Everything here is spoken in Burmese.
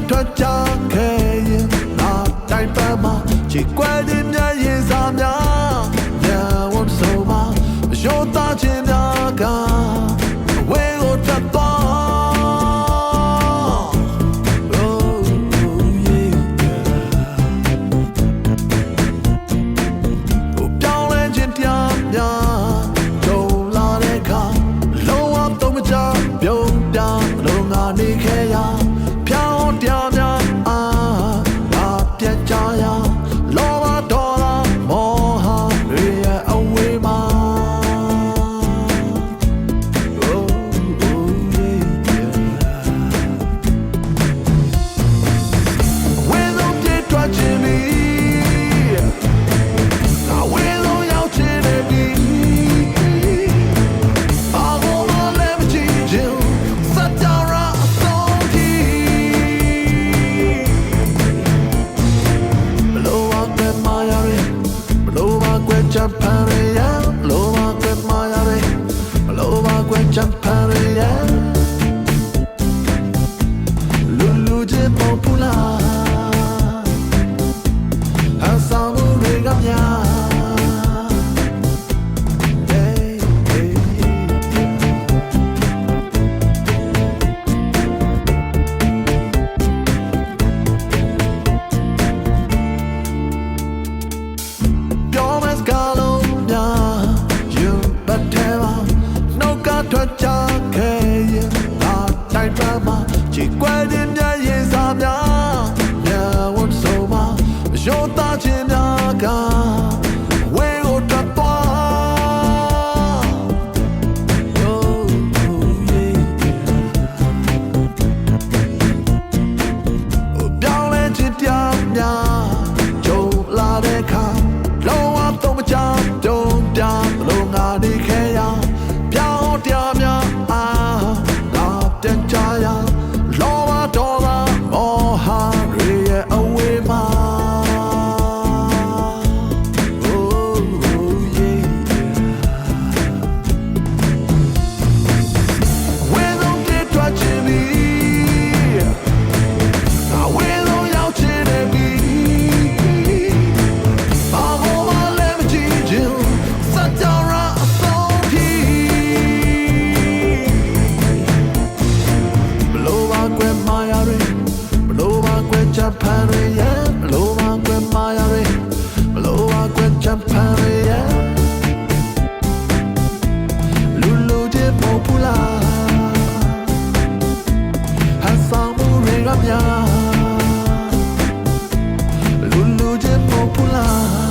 ထွက်ကြခဲ့ရင်ငါတိုင်းပန်းမှာချစ်ကွယ်တဲ့မြတ်ရင်စားများညဝတ်ဆိုမှာမလျှော့သားခြင်းများကအဝေးကိုထွက်သွားထွက်ကြခဲ့ရင်ငါတိုင်းပန်းမှာချစ်ကွယ်တဲ့မြတ်ရင်စားများညဝတ်ဆိုမှာမလျှော့သားခြင်းများကဝေးကိုထွက်သွားပြောင်းလဲခြင်းတရားများကြုံလာတဲ့အခါလုံးဝတော့မချတုံးပြလို့ငါနေခဲ့ရတရားများပြန်ကြရလောဘဒေါသမောဟတွေရဲ့အဝေးမှာဝေလုံးပြေထွက်ခြင်းပြီဝေလုံးရောက်ခြင်းနဲ့ပြီဘာမှလည်းမကြည့်ခြင်းစကြရLulu je popular